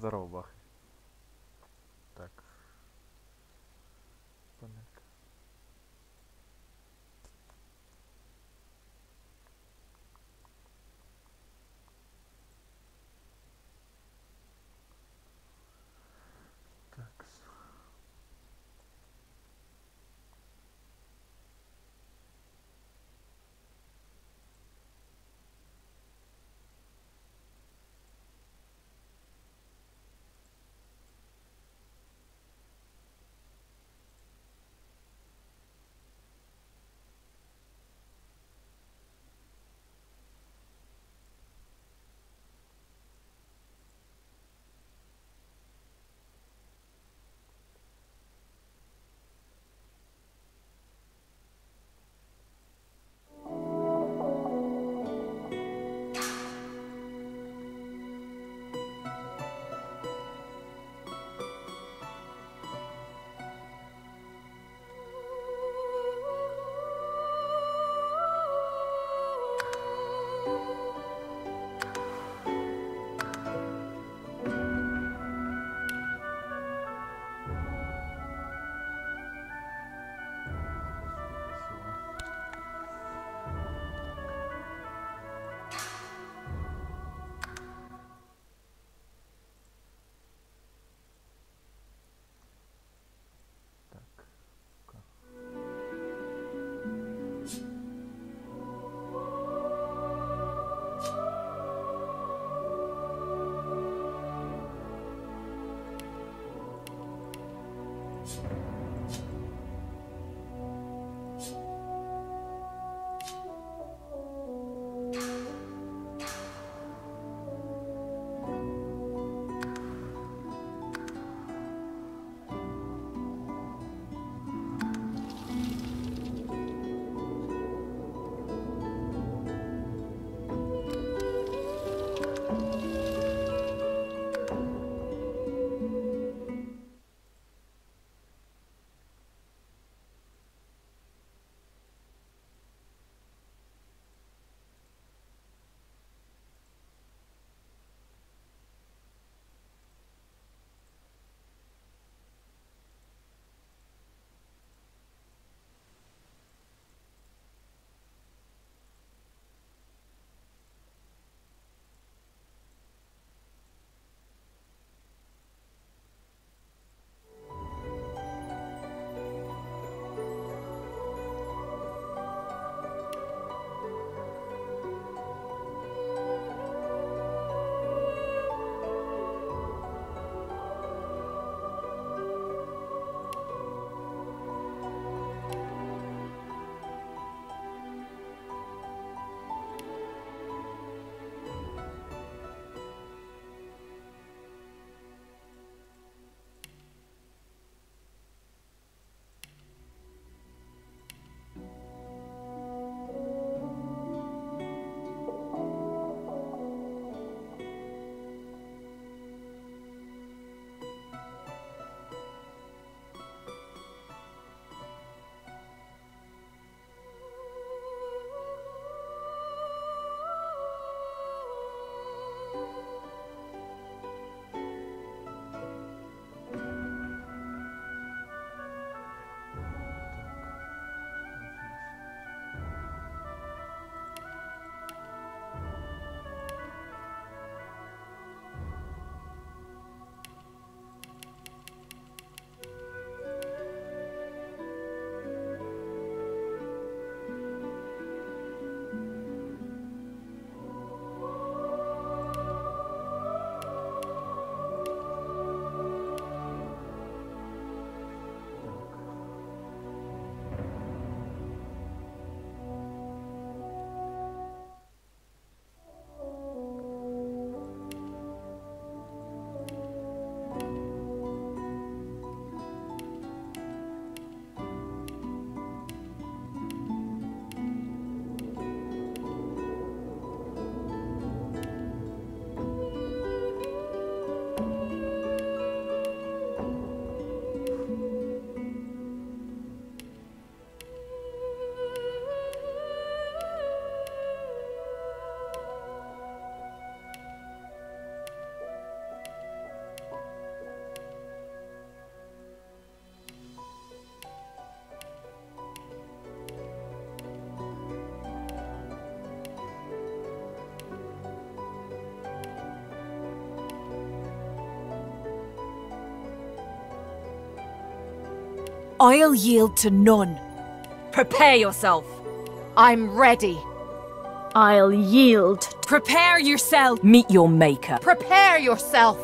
Здорово, Бах. Так, панелька. Так. I'll yield to none. Prepare yourself. I'm ready. I'll yield. Prepare yourself. Meet your maker. Prepare yourself.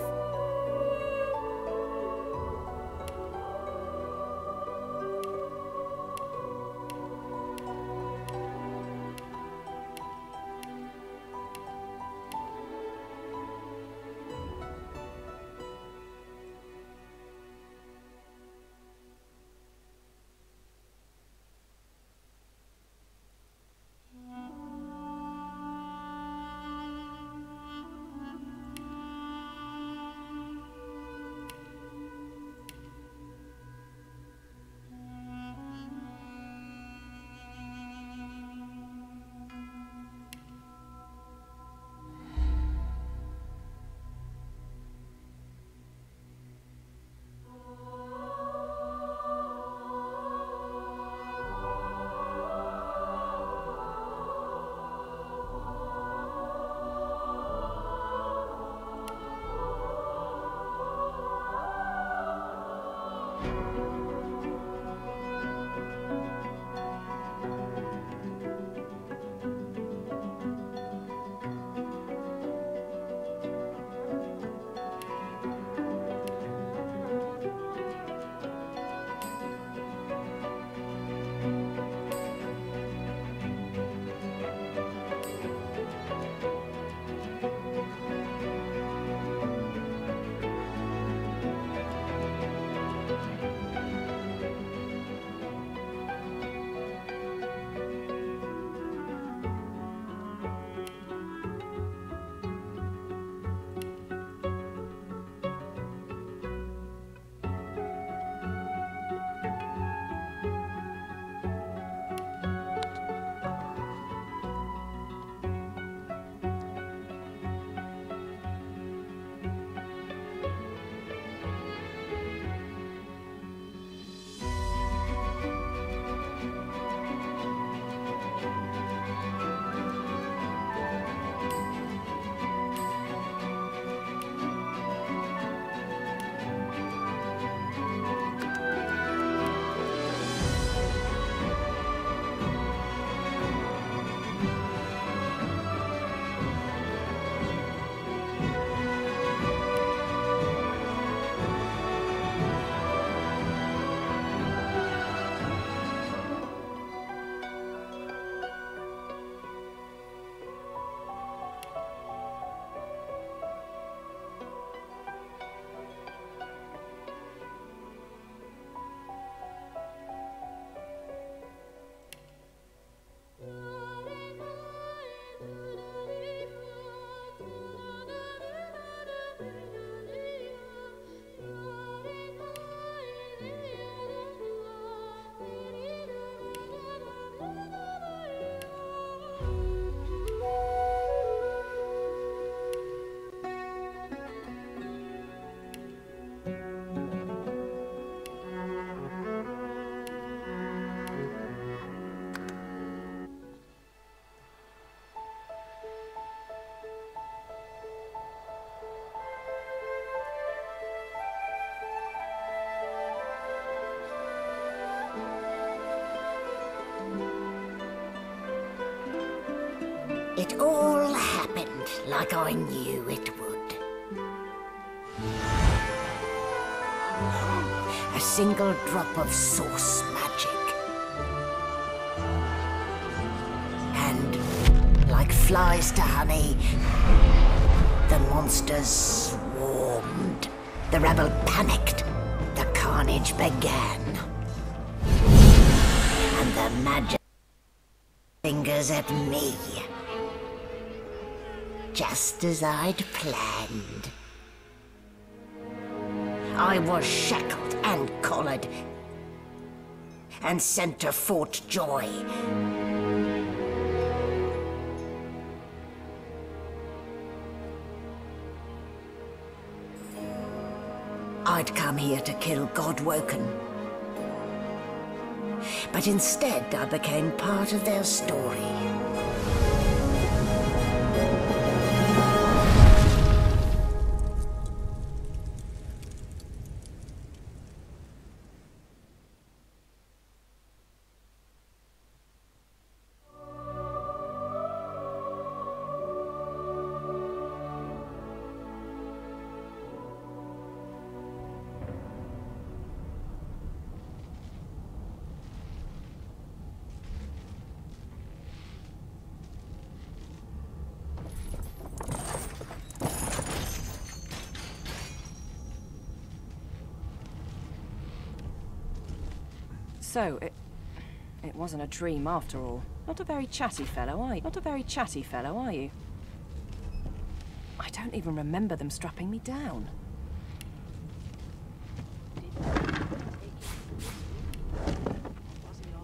It all happened like I knew it would. A single drop of source magic. And, like flies to honey, the monsters swarmed. The rebel panicked. The carnage began. And the magic fingers at me. Just as I'd planned. I was shackled and collared and sent to Fort Joy. I'd come here to kill Godwoken. But instead I became part of their story. So, it wasn't a dream after all. Not a very chatty fellow, are you? Not a very chatty fellow, are you? I don't even remember them strapping me down.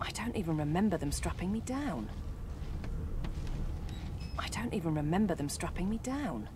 I don't even remember them strapping me down. I don't even remember them strapping me down.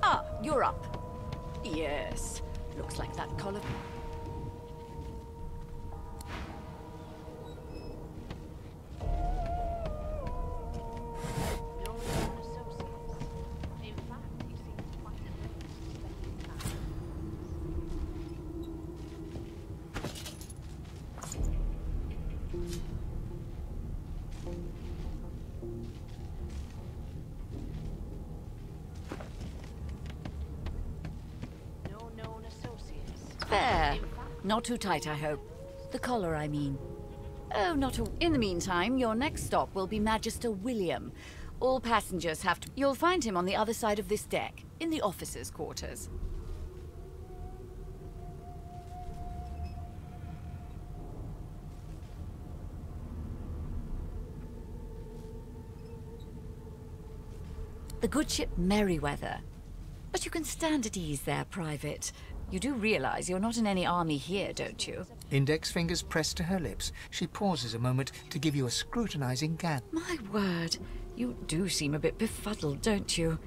Ah, you're up. Yes, looks like that collar. Fair. Not too tight, I hope. The collar, I mean. Oh, not a... In the meantime, your next stop will be Magister William. All passengers have to... You'll find him on the other side of this deck, in the officers' quarters. The good ship Merryweather. But you can stand at ease there, Private. You do realize you're not in any army here, don't you? Index fingers pressed to her lips. She pauses a moment to give you a scrutinizing gap. My word, you do seem a bit befuddled, don't you?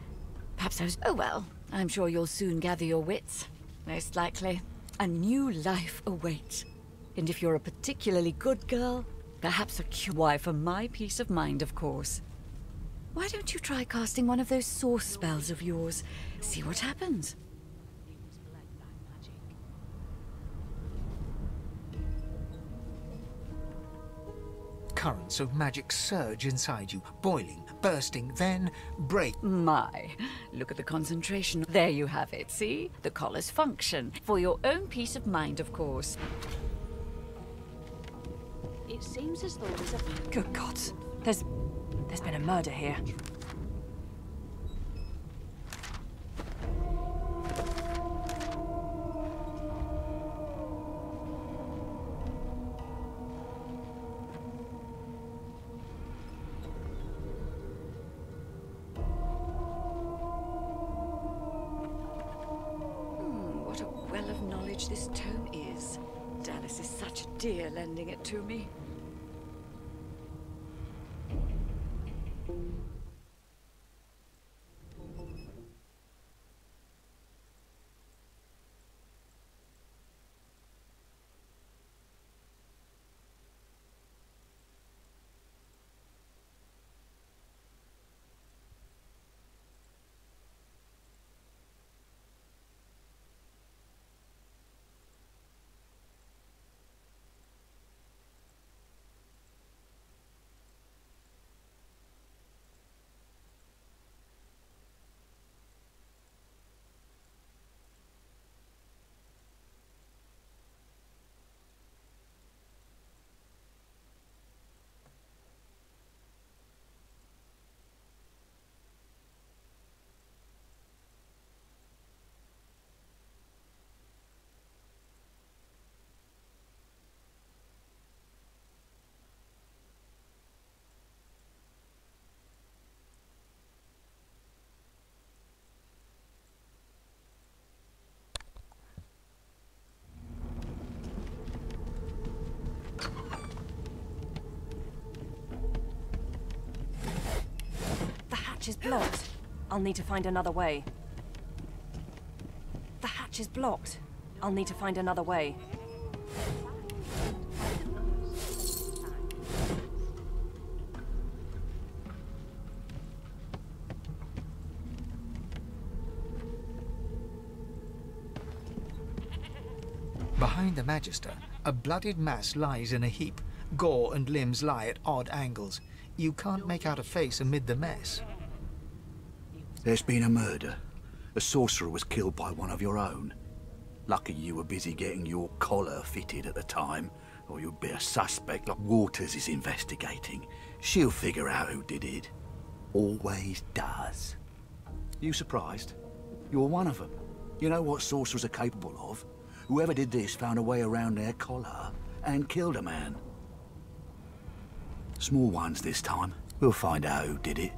Perhaps I was... Oh well, I'm sure you'll soon gather your wits. Most likely. A new life awaits. And if you're a particularly good girl, perhaps a cure. Why, for my peace of mind, of course. Why don't you try casting one of those source spells of yours? See what happens. Currents of magic surge inside you, boiling, bursting, then break. My, look at the concentration. There you have it, see? The collar's function. For your own peace of mind, of course. It seems as though there's a... Good God. There's been a murder here. What a well of knowledge this tome is. Dallas is such a dear lending it to me. The hatch is blocked. I'll need to find another way. The hatch is blocked. I'll need to find another way. Behind the Magister, a bloodied mass lies in a heap. Gore and limbs lie at odd angles. You can't make out a face amid the mess. There's been a murder. A sorcerer was killed by one of your own. Lucky you were busy getting your collar fitted at the time, or you'd be a suspect like Waters is investigating. She'll figure out who did it. Always does. You surprised? You're one of them. You know what sorcerers are capable of? Whoever did this found a way around their collar and killed a man. Small ones this time. We'll find out who did it.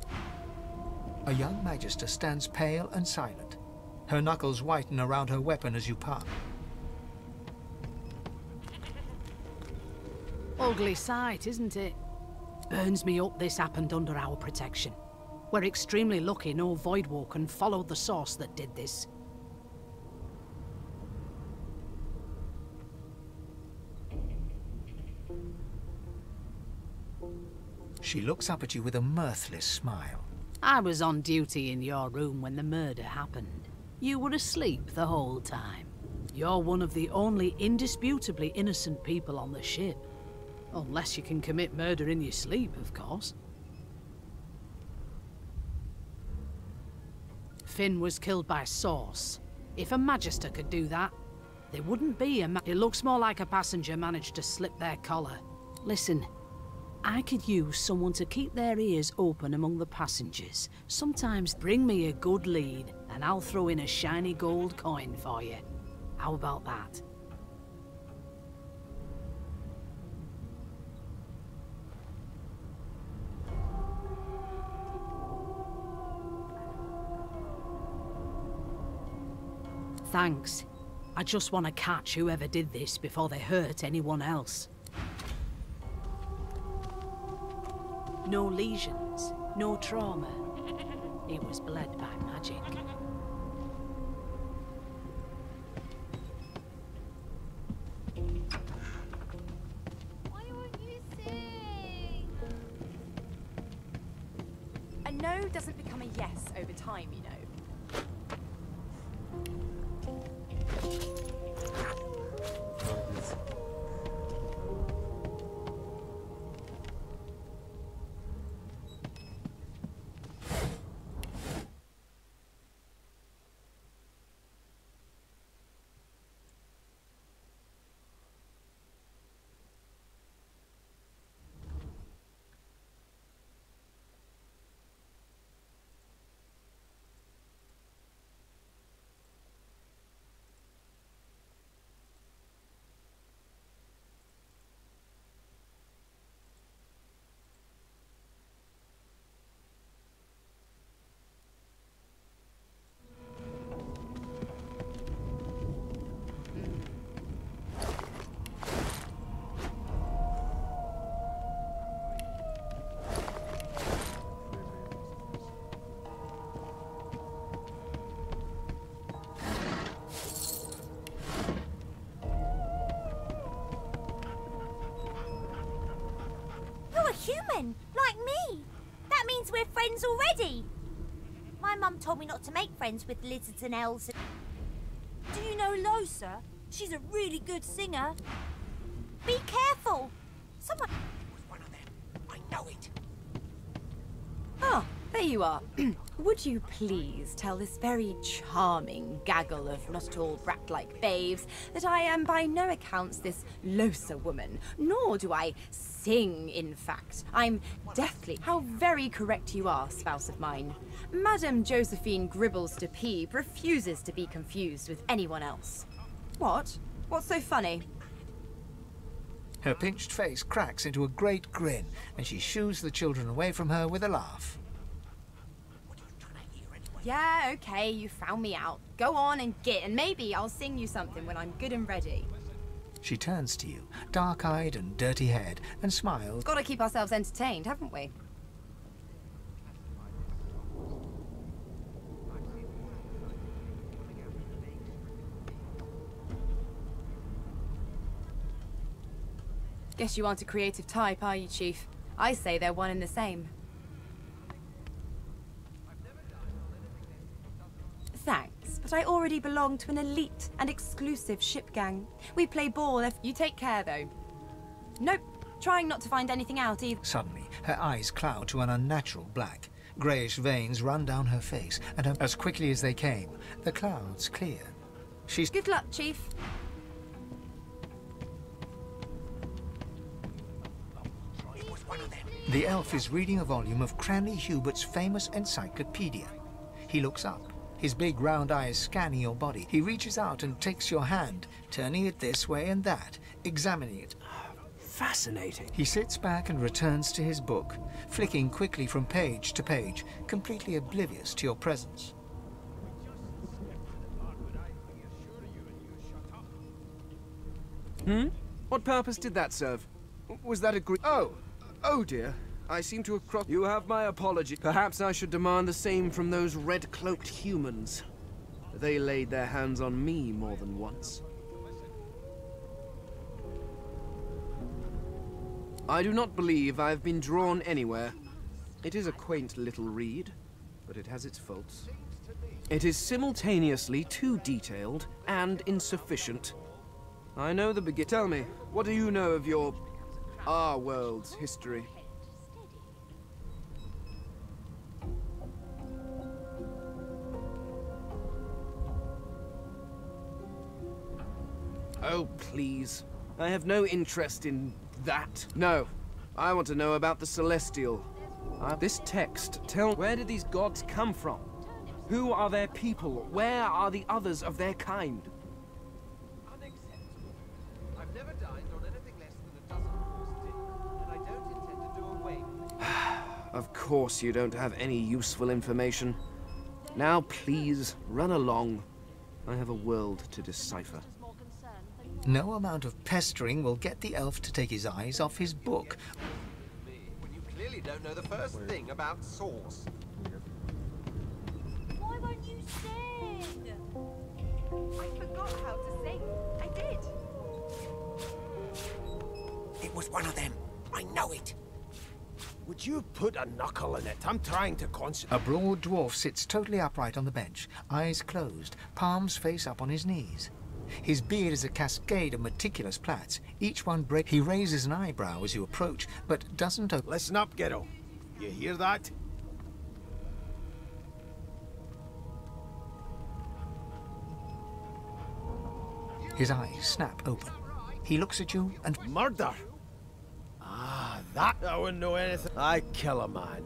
A young Magister stands pale and silent. Her knuckles whiten around her weapon as you pass. Ugly sight, isn't it? Burns me up this happened under our protection. We're extremely lucky no Voidwalker followed the source that did this. She looks up at you with a mirthless smile. I was on duty in your room when the murder happened. You were asleep the whole time. You're one of the only indisputably innocent people on the ship. Unless you can commit murder in your sleep, of course. Finn was killed by Source. If a Magister could do that, there wouldn't be a It looks more like a passenger managed to slip their collar. Listen, I could use someone to keep their ears open among the passengers. Sometimes bring me a good lead, and I'll throw in a shiny gold coin for you. How about that? Thanks. I just want to catch whoever did this before they hurt anyone else. No lesions, no trauma. He was bled by magic. Why won't you sing? A no doesn't become a yes over time, you know. Human, like me. That means we're friends already. My mum told me not to make friends with lizards and elves. Do you know Losa? She's a really good singer. Be careful. Someone Was one of them. I know it. Ah, there you are. Would you please tell this very charming gaggle of not at all brat-like babes that I am by no accounts this Losa woman, nor do I sing, in fact. I'm deathly... How very correct you are, spouse of mine. Madame Josephine Gribbles de Peeb refuses to be confused with anyone else. What? What's so funny? Her pinched face cracks into a great grin, and she shoos the children away from her with a laugh. Yeah, okay, you found me out. Go on and git, and maybe I'll sing you something when I'm good and ready. She turns to you, dark-eyed and dirty-haired, and smiles. Gotta keep ourselves entertained, haven't we? Guess you aren't a creative type, are you, Chief? I say they're one and the same. Thanks, but but I already belong to an elite and exclusive ship gang. We play ball if you take care, though. Nope, trying not to find anything out either. Suddenly, her eyes cloud to an unnatural black. Greyish veins run down her face, and as quickly as they came, the clouds clear. She's... Good luck, Chief. The elf is reading a volume of Cranley Hubert's famous encyclopedia. He looks up, his big round eyes scanning your body. He reaches out and takes your hand, turning it this way and that, examining it. Fascinating. He sits back and returns to his book, flicking quickly from page to page, completely oblivious to your presence. What purpose did that serve? Was that a Oh dear. I seem to have crossed... You have my apology. Perhaps I should demand the same from those red-cloaked humans. They laid their hands on me more than once. I do not believe I have been drawn anywhere. It is a quaint little read, but it has its faults. It is simultaneously too detailed and insufficient. I know the begin. Tell me, what do you know of our world's history? Oh, please. I have no interest in that. No. I want to know about the Celestial. This text, where did these gods come from? Who are their people? Where are the others of their kind? I've never dined on anything less than a dozen course dinner, and I don't intend to do away with it. Of course you don't have any useful information. Now please, run along. I have a world to decipher. No amount of pestering will get the elf to take his eyes off his book. When you clearly don't know the first thing about sauce. Why won't you sing? I forgot how to sing. I did. It was one of them. I know it. Would you put a knuckle in it? I'm trying to concentrate. A broad dwarf sits totally upright on the bench, eyes closed, palms face up on his knees. His beard is a cascade of meticulous plaits, each one break. He raises an eyebrow as you approach, but doesn't open. Listen up, kiddo. You hear that? His eyes snap open. He looks at you and... Murder! Ah, that I wouldn't know anything. I kill a man.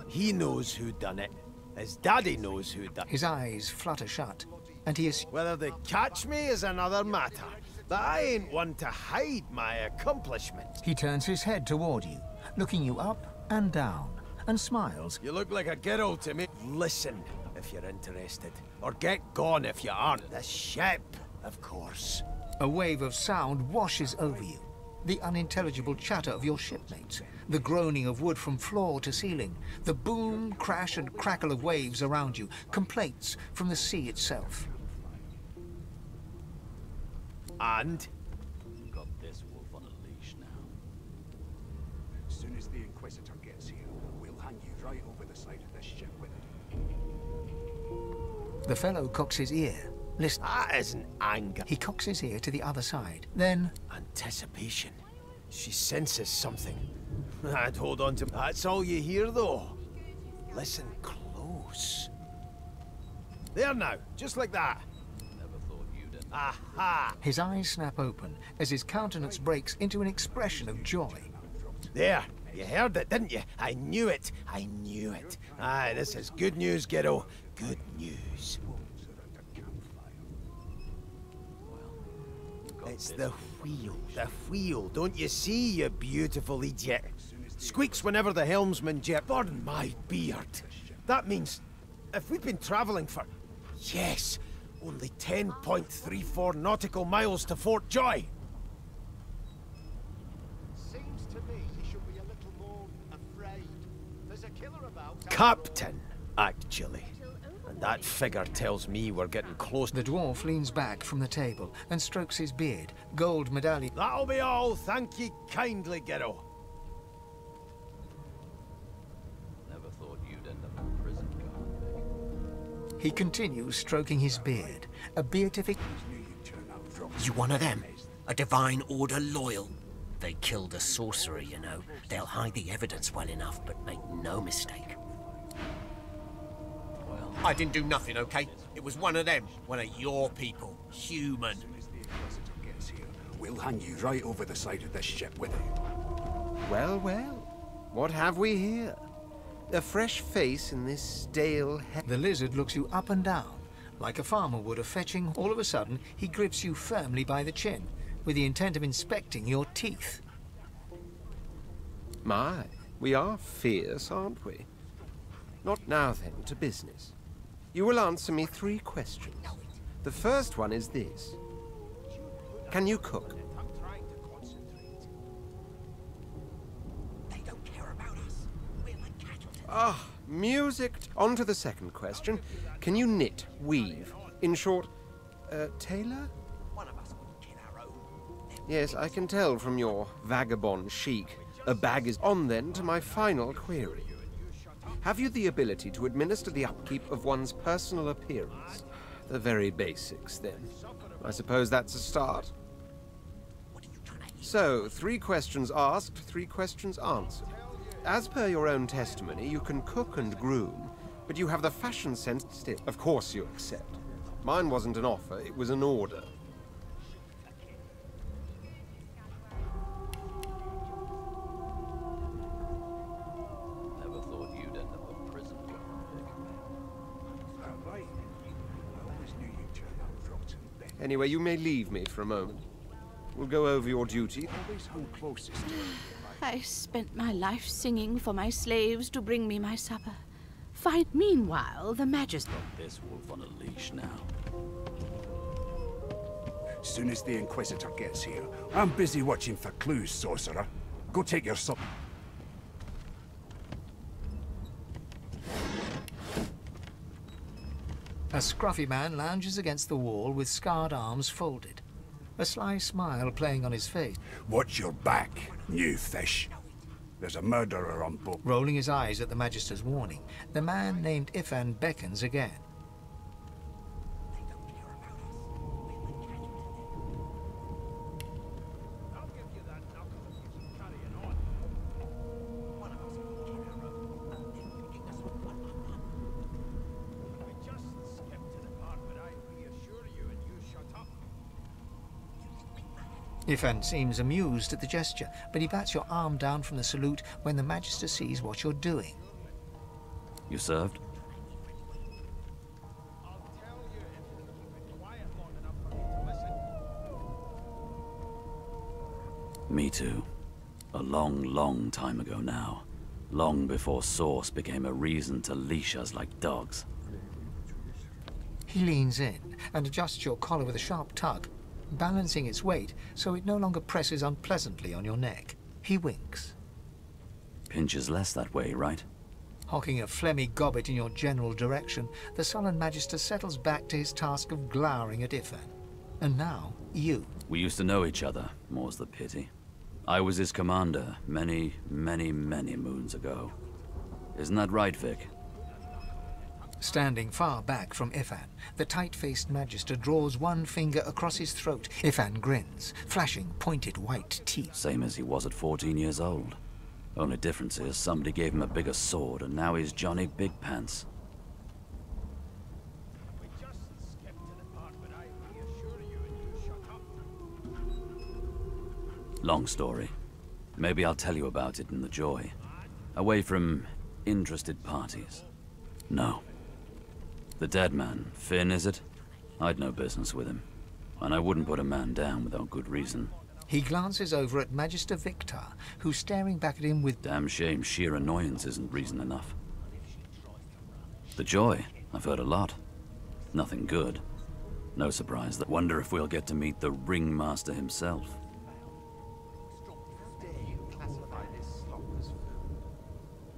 He knows who done it. His daddy knows who done it. His eyes flutter shut, and he is... Whether they catch me is another matter, but I ain't one to hide my accomplishments. He turns his head toward you, looking you up and down, and smiles. You look like a girl to me. Listen, if you're interested, or get gone if you aren't. The ship, of course. A wave of sound washes over you. The unintelligible chatter of your shipmates, the groaning of wood from floor to ceiling, the boom, crash and crackle of waves around you, complaints from the sea itself. And? You've got this wolf on a leash now. As soon as the Inquisitor gets here, we'll hang you right over the side of this ship with it. The fellow cocks his ear. Listen. That isn't anger. He cocks his ear to the other side. Then... Anticipation. She senses something. I'd hold on to... That's all you hear, though. Listen close. There now, just like that. Never thought you'd... Aha! His eyes snap open as his countenance breaks into an expression of joy. There, you heard it, didn't you? I knew it. I knew it. Aye, this is good news, kiddo. Good news. It's the wheel. The wheel. Don't you see, you beautiful idiot? Squeaks whenever the helmsman jet. Burn my beard. That means if we've been traveling for... Yes, only 10.34 nautical miles to Fort Joy. Seems to me you should be a little more afraid. There's a killer about. Captain, actually. And that figure tells me we're getting close. The dwarf leans back from the table and strokes his beard. Gold medallion. That'll be all. Thank ye kindly, kiddo. Never thought you'd end up in prison, He continues stroking his beard, a beatific... You one of them? A Divine Order loyal? They killed a sorcerer, you know. They'll hide the evidence well enough, but make no mistake. Well, I didn't do nothing, okay? It was one of them. One of your people. Human. We'll hang you right over the side of this ship with it. Well, well. What have we here? A fresh face in this stale head. The lizard looks you up and down, like a farmer would a fetching. All of a sudden, he grips you firmly by the chin, with the intent of inspecting your teeth. My, we are fierce, aren't we? Not now then, to business. You will answer me 3 questions. The first one is this. Can you cook? Ah, music. On to the second question. Can you knit, weave? In short, tailor? Yes, I can tell from your vagabond chic. A bag is on then to my final query. Have you the ability to administer the upkeep of one's personal appearance? The very basics, then. I suppose that's a start. So, 3 questions asked, 3 questions answered. As per your own testimony, you can cook and groom, but you have the fashion sense still. Of course you accept. Mine wasn't an offer, it was an order. Never thought you'd end up in prison, Anyway, you may leave me for a moment. We'll go over your duty. I spent my life singing for my slaves to bring me my supper. Find meanwhile the magistrate. This wolf on a leash now. Soon as the Inquisitor gets here, I'm busy watching for clues, sorcerer. Go take your supper. A scruffy man lounges against the wall with scarred arms folded, a sly smile playing on his face. Watch your back, new fish. There's a murderer on board. Rolling his eyes at the Magister's warning, the man named Ifan beckons again. Ifan seems amused at the gesture, but he bats your arm down from the salute when the Magister sees what you're doing. You served? Me too. A long, long time ago now. Long before Source became a reason to leash us like dogs. He leans in and adjusts your collar with a sharp tug, balancing its weight so it no longer presses unpleasantly on your neck. He winks. Pinches less that way, right? Hocking a phlegmy gobbet in your general direction, the sullen Magister settles back to his task of glowering at Ifan. And now, you. We used to know each other, more's the pity. I was his commander many, many, many moons ago. Isn't that right, Vic? Standing far back from Ifan, the tight-faced Magister draws one finger across his throat. Ifan grins, flashing pointed white teeth. Same as he was at 14 years old. Only difference is somebody gave him a bigger sword and now he's Johnny Big Pants. Long story. Maybe I'll tell you about it in the Joy. Away from interested parties. No. The dead man, Finn, is it? I'd no business with him. And I wouldn't put a man down without good reason. He glances over at Magister Victor, who's staring back at him with... Damn shame sheer annoyance isn't reason enough. The Joy, I've heard a lot. Nothing good. No surprise that. Wonder if we'll get to meet the Ringmaster himself. Classify this slop as food.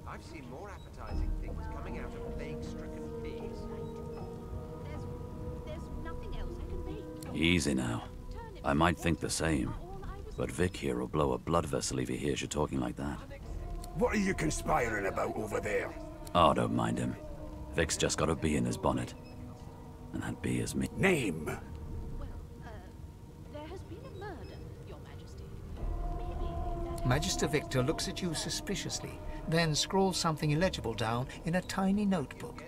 I've seen more appetizing things coming out of plague-stricken pigs. There's nothing else I can make. Easy now. I might think the same. But Vic here will blow a blood vessel if he hears you talking like that. What are you conspiring about over there? Oh, don't mind him. Vic's just got a bee in his bonnet. And that bee is me. Name! There has been a murder, Your Majesty. Maybe that... Magister Victor looks at you suspiciously, then scrawls something illegible down in a tiny notebook.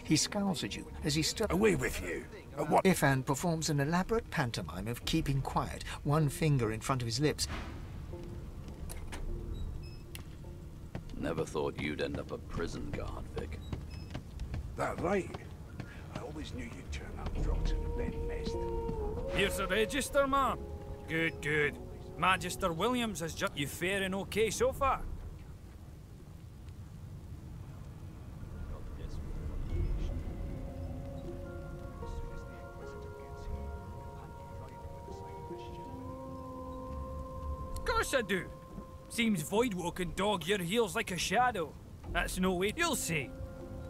He scowls at you as he stirs. Away with you! What? Ifan performs an elaborate pantomime of keeping quiet, one finger in front of his lips. Never thought you'd end up a prison guard, Vic. That right? I always knew you'd turn up drops in a bed nest. Here's the register, ma'am. Good, good. Magister Williams has just you fair and okay so far. Of course I do. Seems Voidwoe can dog your heels like a shadow. That's no way. You'll see.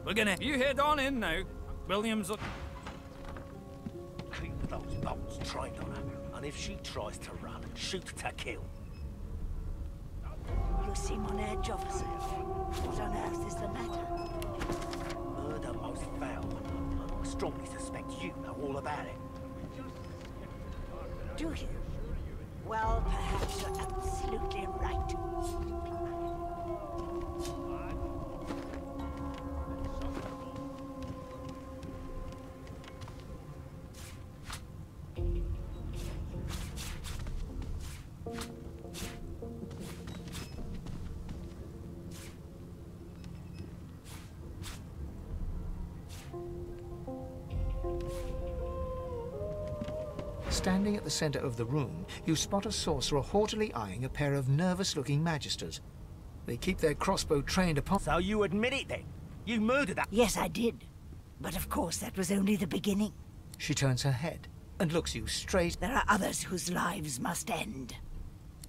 We're gonna... You head on in now. Williams will... Keep those bolts trained on her, and if she tries to run, shoot to kill. You seem on edge, officer. What on earth is the matter? Murder most foul, and I strongly suspect you know all about it. Do you? Well, perhaps you're absolutely right. Standing at the center of the room, you spot a sorcerer haughtily eyeing a pair of nervous-looking magisters. They keep their crossbow trained upon... So you admit it then? You murdered that... Yes, I did. But of course, that was only the beginning. She turns her head and looks you straight... There are others whose lives must end.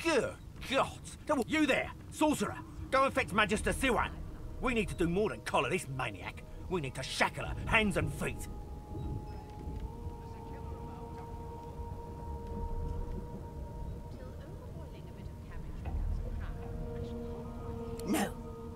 Good God! You there, sorcerer! Go and fetch Magister Siwan! We need to do more than collar this maniac. We need to shackle her, hands and feet. No,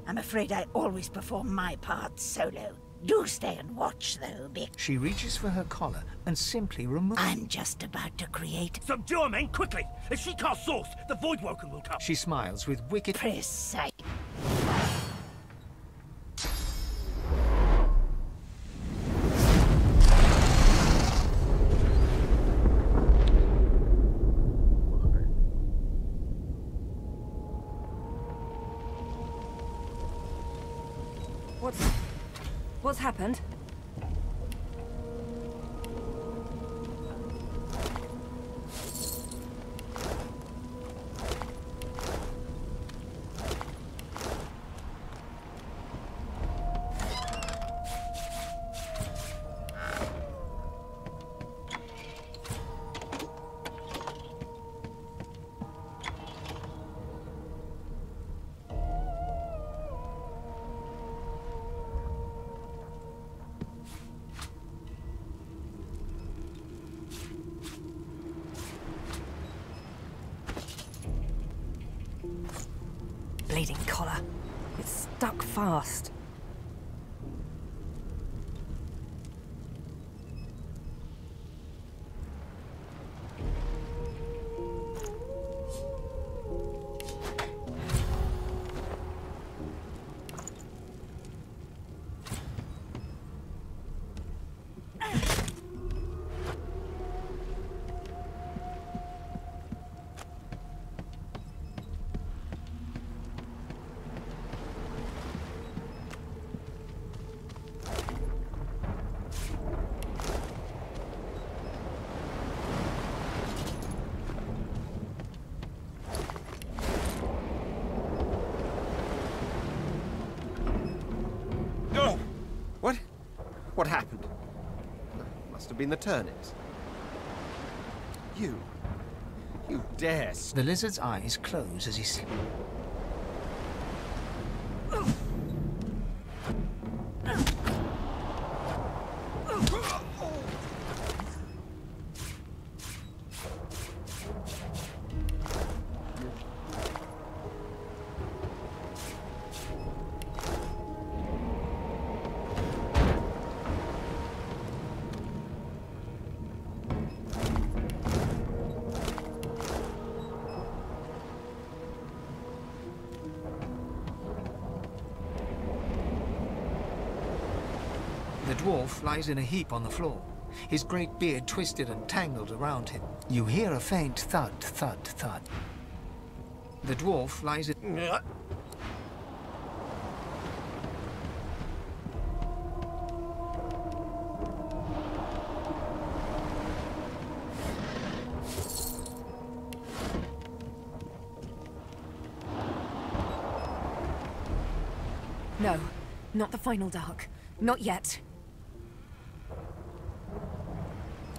I'm afraid I always perform my parts solo. Do stay and watch, though, Vic. She reaches for her collar and simply removes... I'm just about to create... Subdue her, men, quickly! If she casts Source, the Voidwoken will come. She smiles with wicked... Precise. What's happened? Bleeding collar. It's stuck fast. What happened? Must have been the turnips. You dare... The lizard's eyes close as he sleeps. The dwarf lies in a heap on the floor, his great beard twisted and tangled around him. You hear a faint thud, thud, thud. The dwarf lies in... No, not the final dark. Not yet.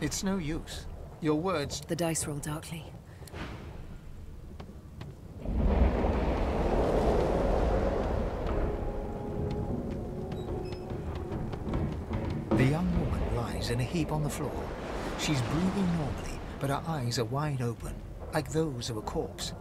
It's no use. Your words... The dice roll darkly. The young woman lies in a heap on the floor. She's breathing normally, but her eyes are wide open, like those of a corpse.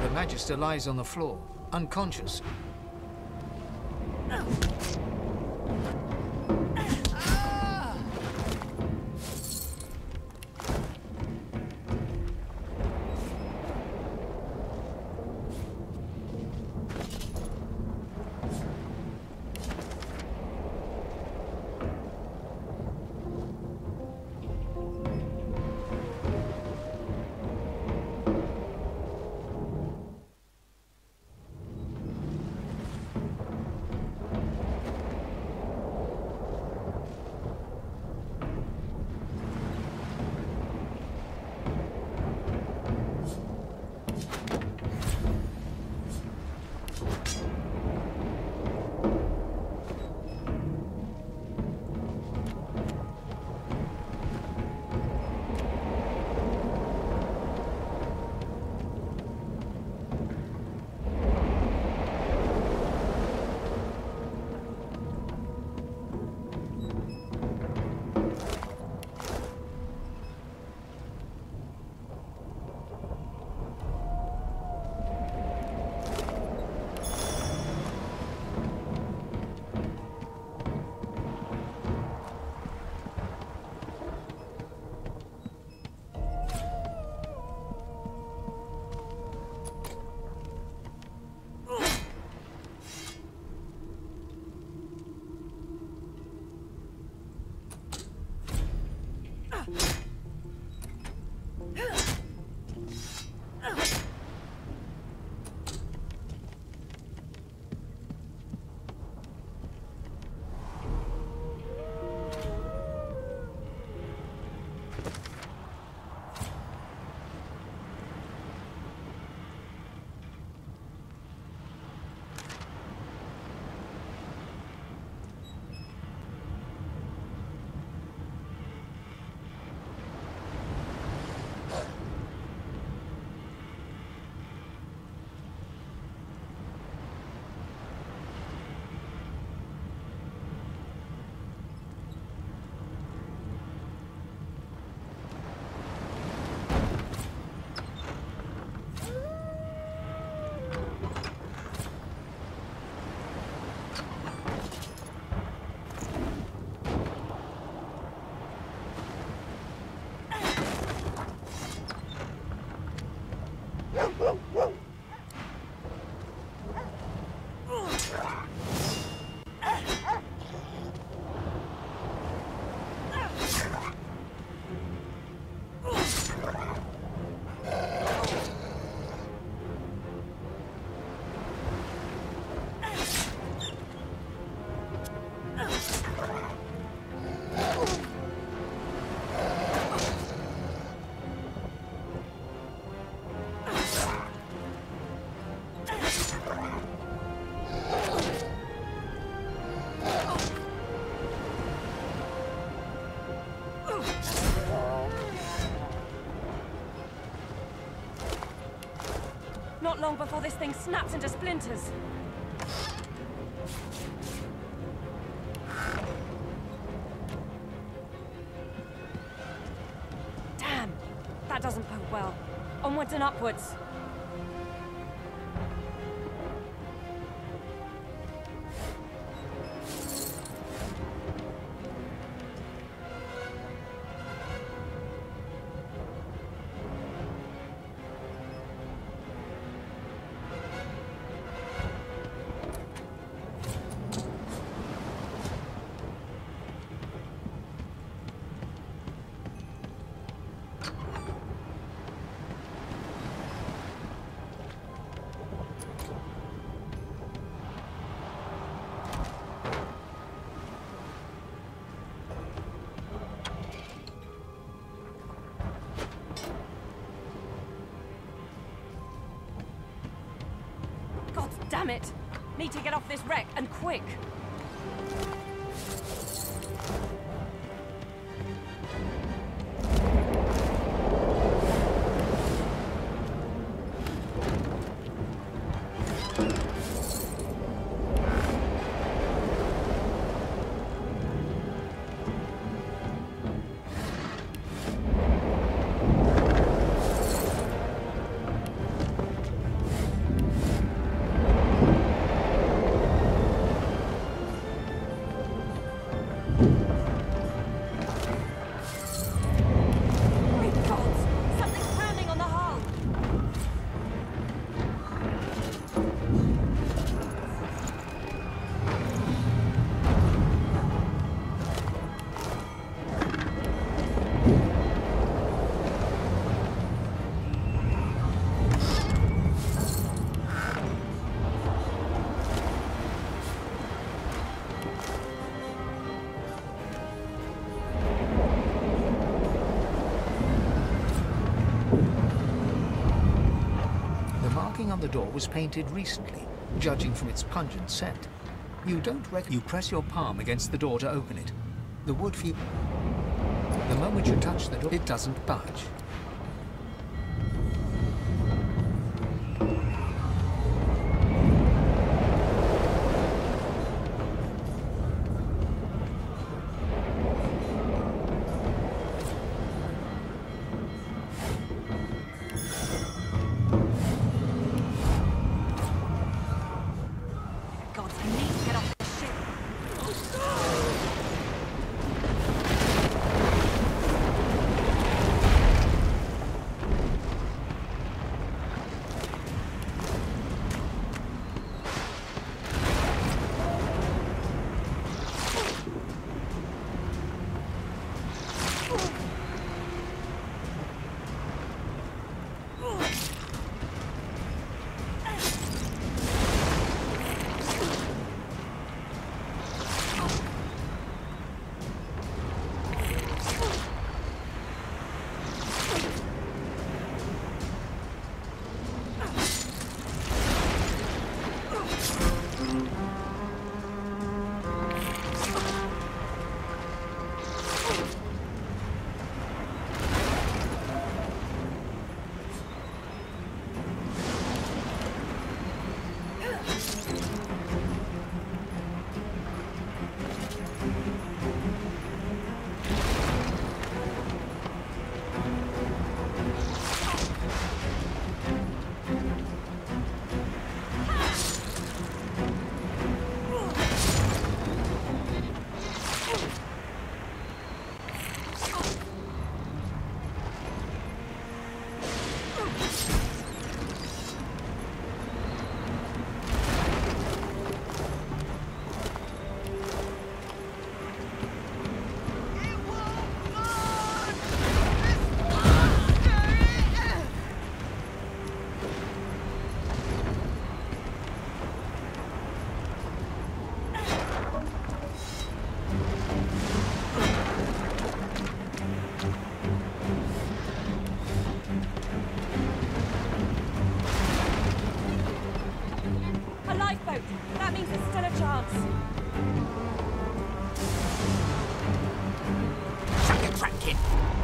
The Magister lies on the floor, unconscious. Not long before this thing snaps into splinters. Damn, that doesn't bode well. Onwards and upwards. Damn it! Need to get off this wreck, and quick! On the door was painted recently, judging from its pungent scent. You press your palm against the door to open it. The wood feels... The moment you touch the door, it doesn't budge.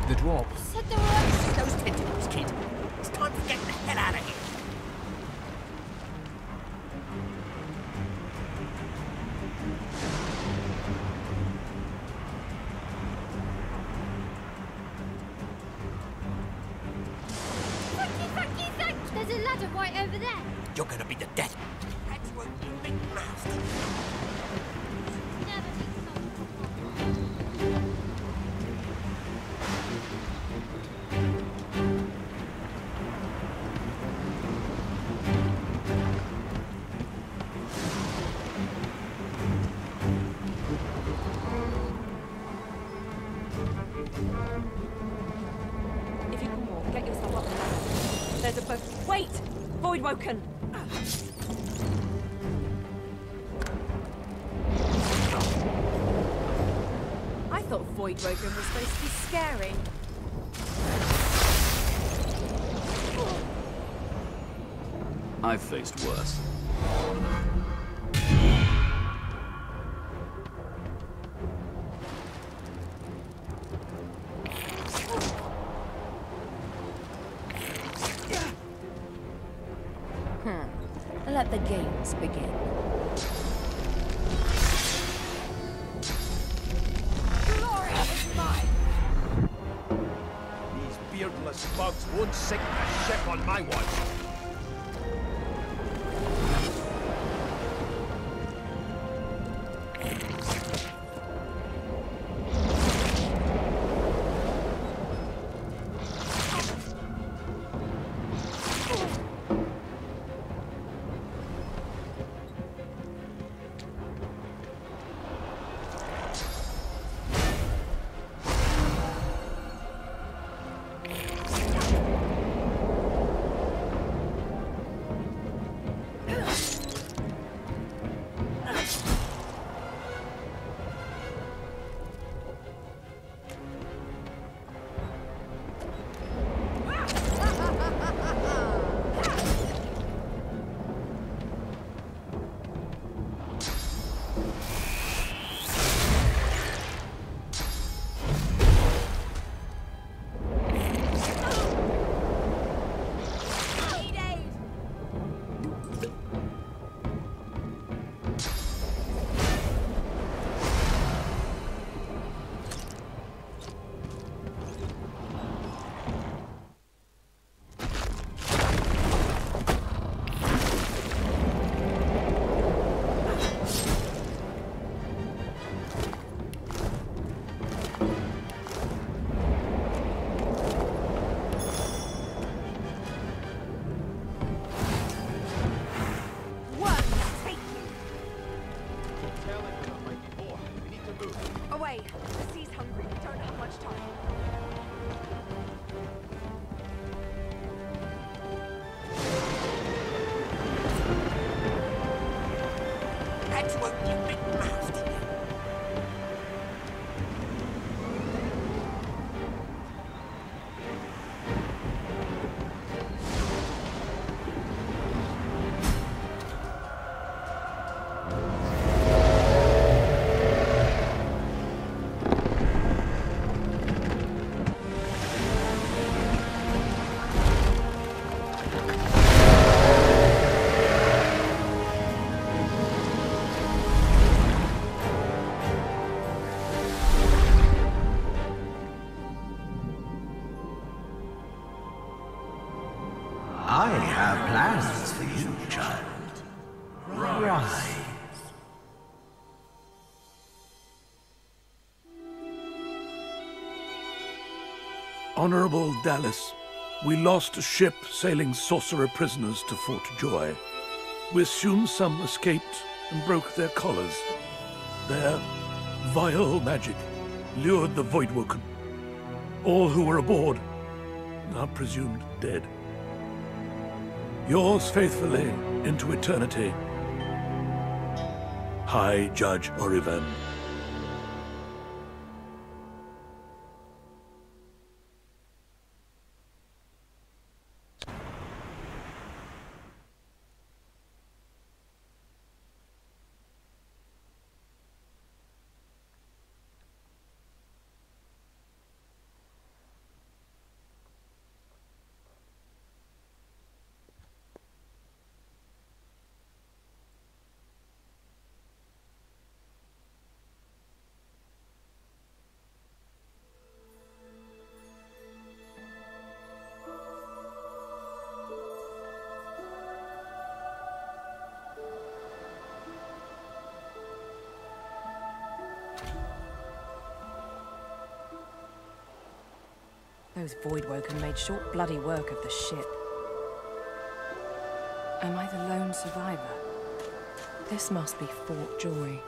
The dwarf. Said there were those tentacles, kid. It's time to get the hell out of here. ladder right over there. You're gonna be the death. Edgeworth, you big mouth. Never be If you can walk, get yourself up the ladder. There's a boat. Wait! Voidwoken! I thought Voidwoken was supposed to be scary. I've faced worse. Let the games begin. glory is mine. These beardless bugs won't sink a ship on my watch. Away! The sea's hungry. We don't have much time. Edgeworth, you big mouth. I have plans for you, child. Rise. Honorable Dallas, we lost a ship sailing sorcerer prisoners to Fort Joy. We assume some escaped and broke their collars. Their vile magic lured the Voidwoken. All who were aboard are presumed dead. Yours faithfully into eternity, High Judge Oriven. Those Voidwoken made short bloody work of the ship. Am I the lone survivor? This must be Fort Joy.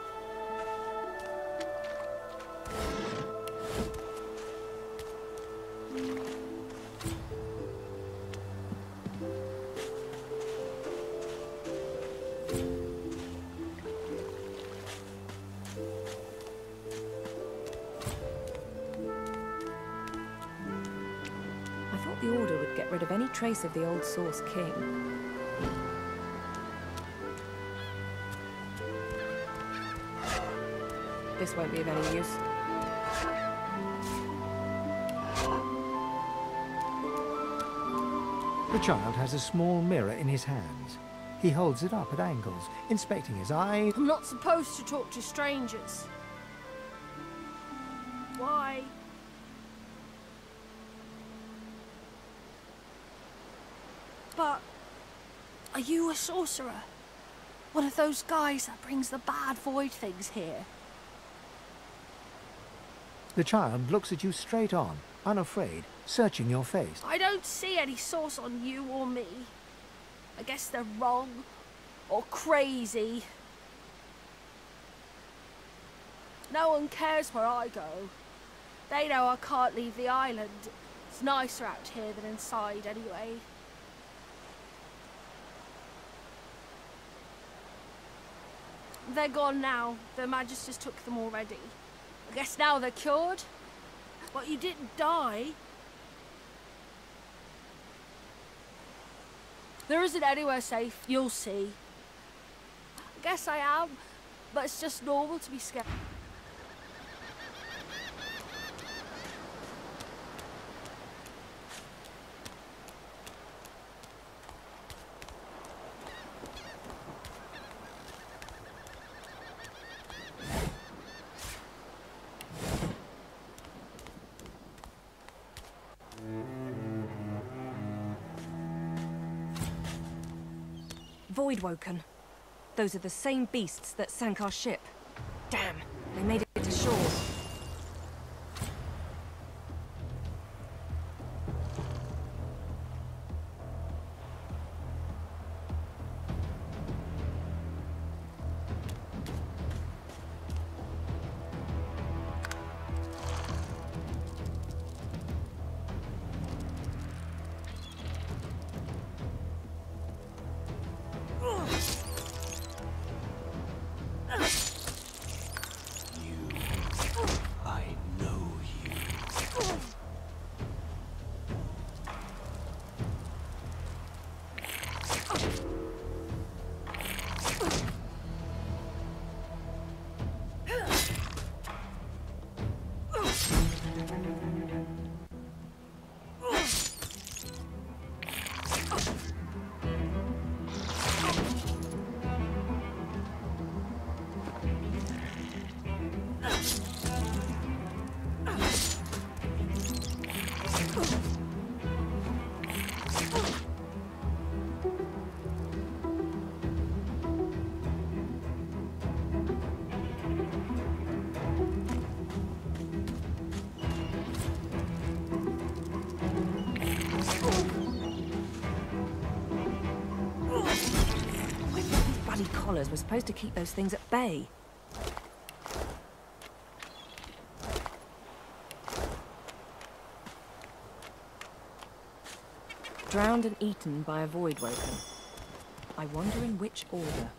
I thought the Order would get rid of any trace of the old Source King. This won't be of any use. The child has a small mirror in his hands. He holds it up at angles, inspecting his eye. I'm not supposed to talk to strangers. Why? But are you a sorcerer? One of those guys that brings the bad void things here? The child looks at you straight on, unafraid, searching your face. I don't see any source on you or me. I guess they're wrong or crazy. No one cares where I go. They know I can't leave the island. It's nicer out here than inside anyway. They're gone now. Their Magisters took them already. I guess now they're cured. But you didn't die. There isn't anywhere safe, you'll see. I guess I am, but it's just normal to be scared. Voidwoken. Those are the same beasts that sank our ship. Damn, they made it to shore. Collars were supposed to keep those things at bay. Drowned and eaten by a Voidwoken. I wonder in which order.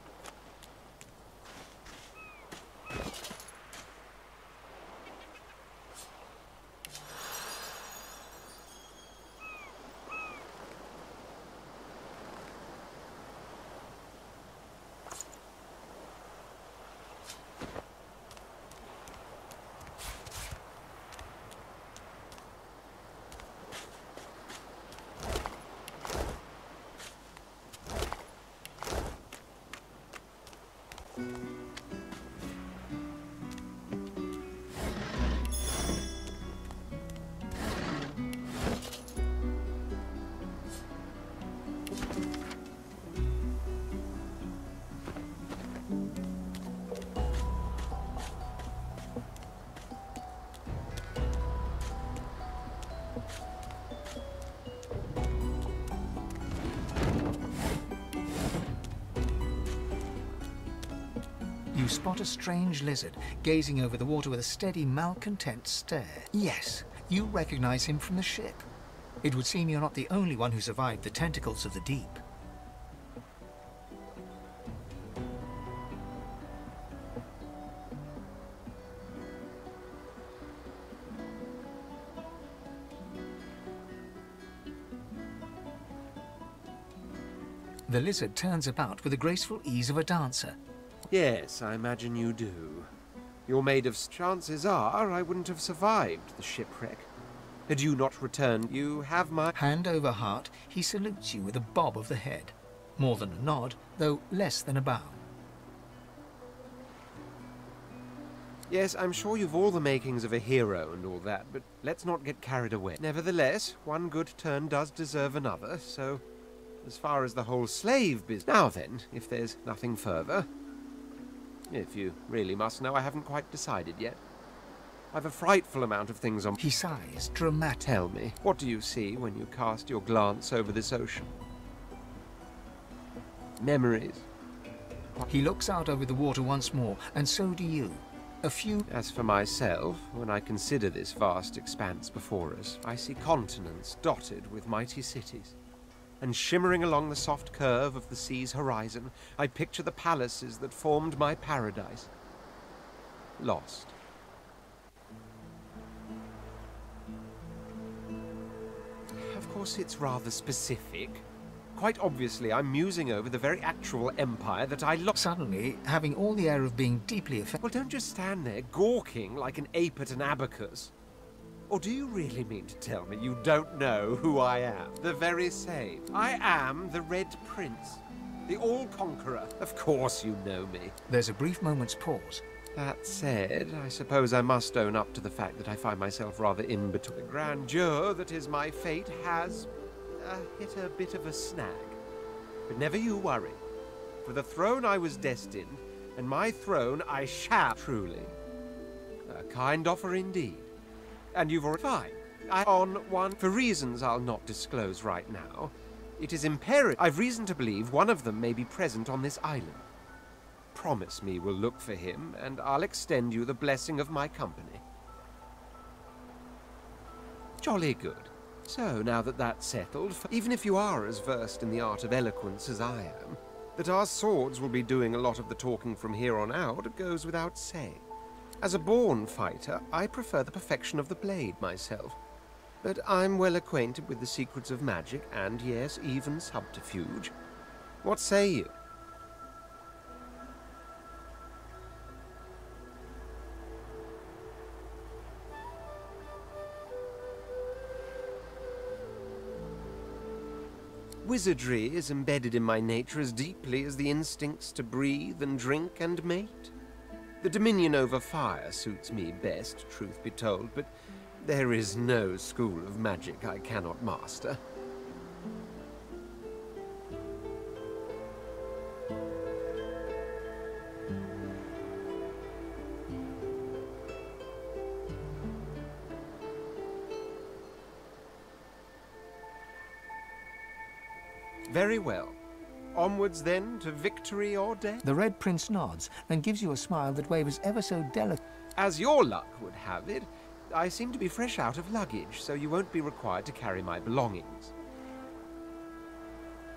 you spot a strange lizard gazing over the water with a steady, malcontent stare. Yes, you recognize him from the ship. It would seem you're not the only one who survived the tentacles of the deep. The lizard turns about with the graceful ease of a dancer. Yes, I imagine you do. You're made of... Chances are I wouldn't have survived the shipwreck. Had you not returned, you have my... Hand over heart, he salutes you with a bob of the head. More than a nod, though less than a bow. Yes, I'm sure you've all the makings of a hero and all that, but let's not get carried away. Nevertheless, one good turn does deserve another, so... As far as the whole slave business... Now then, if there's nothing further... If you really must know, I haven't quite decided yet. I've a frightful amount of things on... He sighs, dramatic. Tell me, what do you see when you cast your glance over this ocean? Memories. He looks out over the water once more, and so do you. A few... As for myself, when I consider this vast expanse before us, I see continents dotted with mighty cities. And shimmering along the soft curve of the sea's horizon, I picture the palaces that formed my paradise. Lost. Of course, it's rather specific. Quite obviously, I'm musing over the very actual empire that I lost. Suddenly, having all the air of being deeply affected... Well, don't just stand there gawking like an ape at an abacus. Or do you really mean to tell me you don't know who I am? The very same. I am the Red Prince, the All-Conqueror. Of course you know me. There's a brief moment's pause. That said, I suppose I must own up to the fact that I find myself rather in between. The grandeur that is my fate has hit a bit of a snag. But never you worry. For the throne I was destined, and my throne I shall truly. A kind offer indeed. And you've already... Fine. On one... For reasons I'll not disclose right now, it is imperative... I've reason to believe one of them may be present on this island. Promise me we'll look for him, and I'll extend you the blessing of my company. Jolly good. So, now that that's settled, even if you are as versed in the art of eloquence as I am, that our swords will be doing a lot of the talking from here on out goes without saying. As a born fighter, I prefer the perfection of the blade myself. But I'm well acquainted with the secrets of magic and, yes, even subterfuge. What say you? Wizardry is embedded in my nature as deeply as the instincts to breathe and drink and mate. The dominion over fire suits me best, truth be told, but there is no school of magic I cannot master. Very well. Onwards, then, to victory or death? The Red Prince nods and gives you a smile that wavers ever so delicate. As your luck would have it, I seem to be fresh out of luggage, so you won't be required to carry my belongings.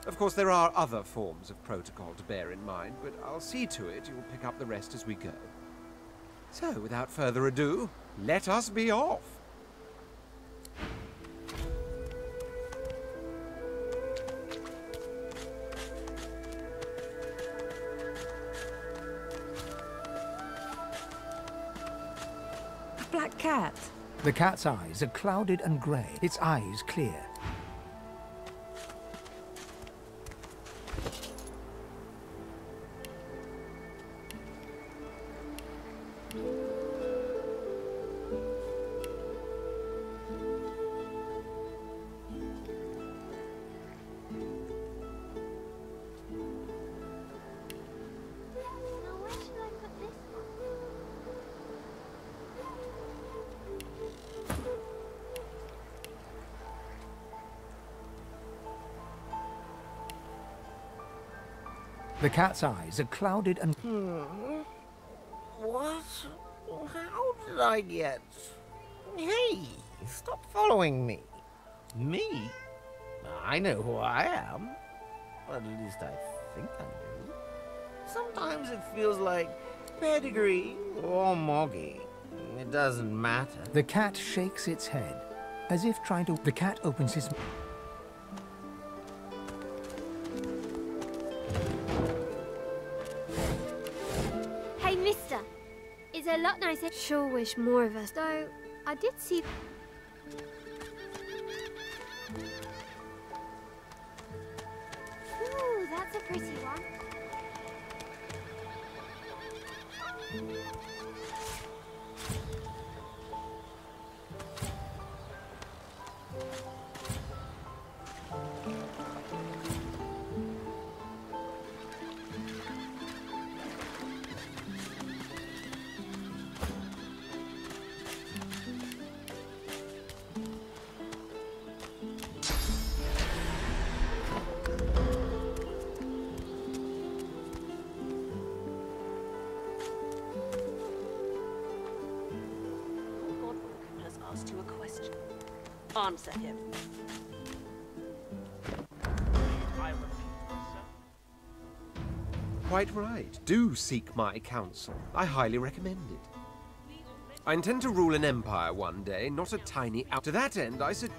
Of course, there are other forms of protocol to bear in mind, but I'll see to it you'll pick up the rest as we go. So, without further ado, let us be off. Black cat. The cat's eyes are clouded and grey, its eyes clear. The cat's eyes are clouded and... What? How did I get... Hey, stop following me. Me? I know who I am. Or at least I think I do. Sometimes it feels like pedigree or moggy. It doesn't matter. The cat shakes its head, as if trying to... The cat opens his... Hey, mister. It's a lot nicer. Sure wish more of us, though I did see... Ooh, that's a pretty one. To a question. Answer him. Quite right. Do seek my counsel. I highly recommend it. I intend to rule an empire one day, not a tiny out. To that end, I said...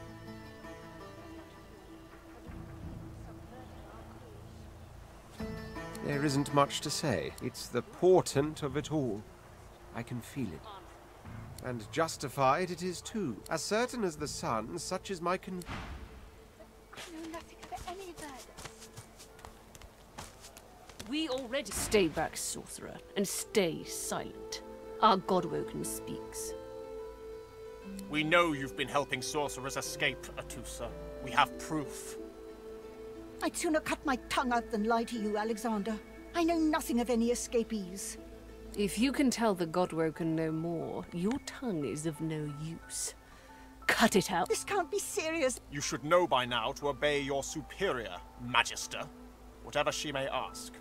There isn't much to say. It's the portent of it all. I can feel it. And justified it is too. As certain as the sun, such is my I know nothing of any of that. We already... Stay back, sorcerer, and stay silent. Our Godwoken speaks. We know you've been helping sorcerers escape, Atusa. We have proof. I'd sooner cut my tongue out than lie to you, Alexander. I know nothing of any escapees. If you can tell the Godwoken no more, your tongue is of no use. Cut it out. This can't be serious. You should know by now to obey your superior, Magister, whatever she may ask.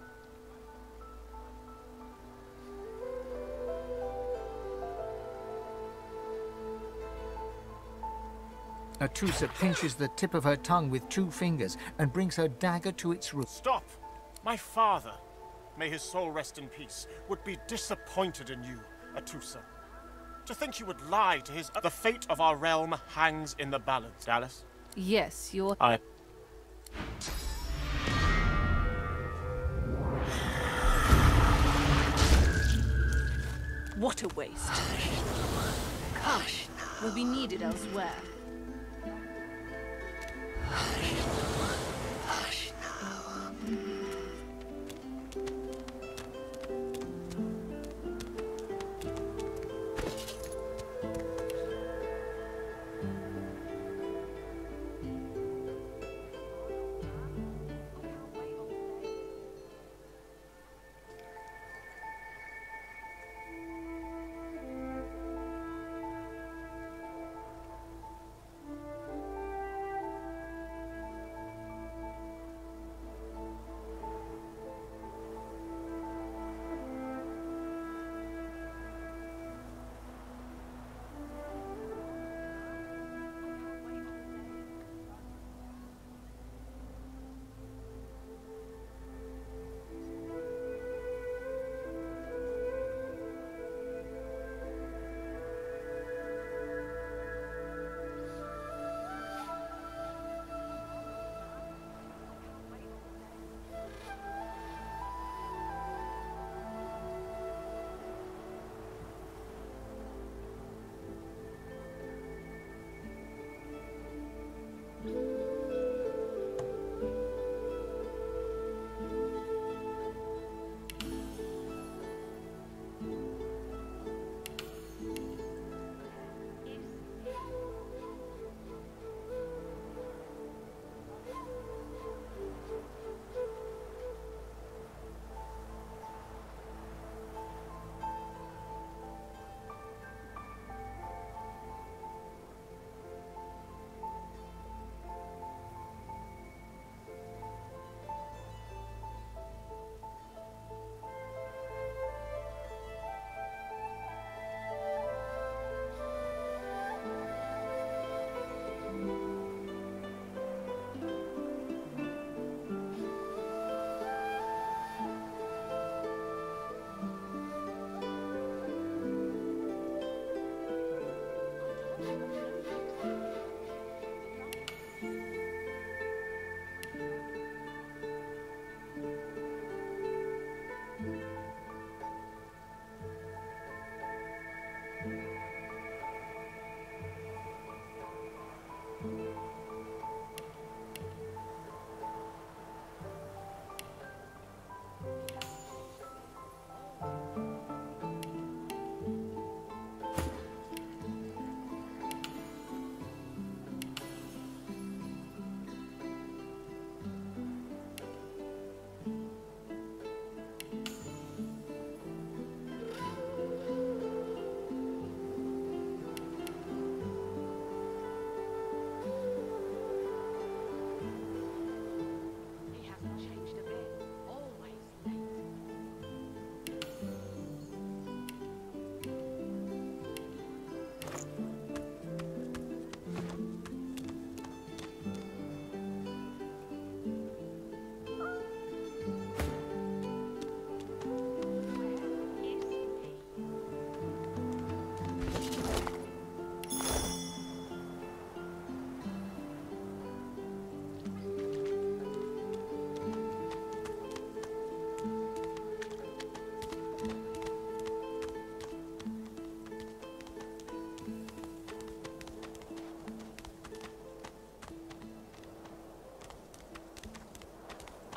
Atusa pinches the tip of her tongue with 2 fingers and brings her dagger to its root. Stop! My father, may his soul rest in peace, would be disappointed in you, Atusa. To think you would lie to his... The fate of our realm hangs in the balance, Dallas. Yes, you're... What a waste. Gosh, will be needed elsewhere.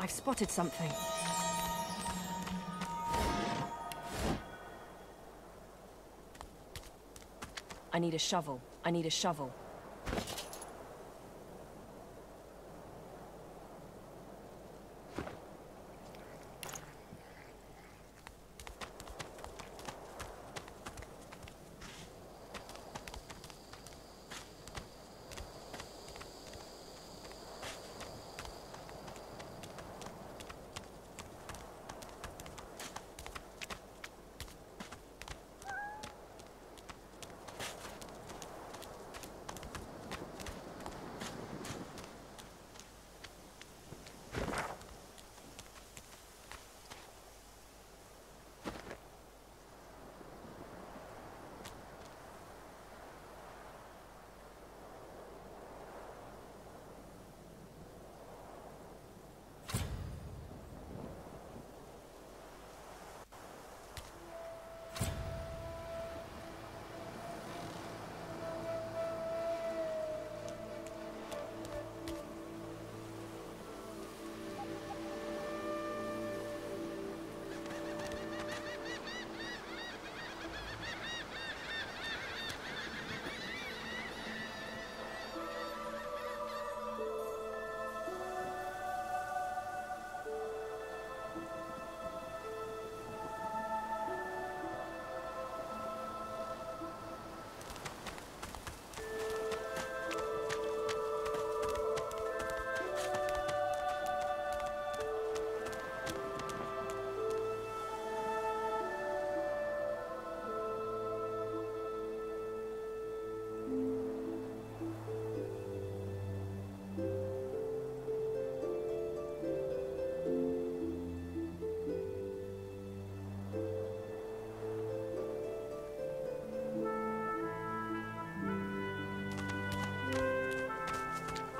I've spotted something. I need a shovel. I need a shovel.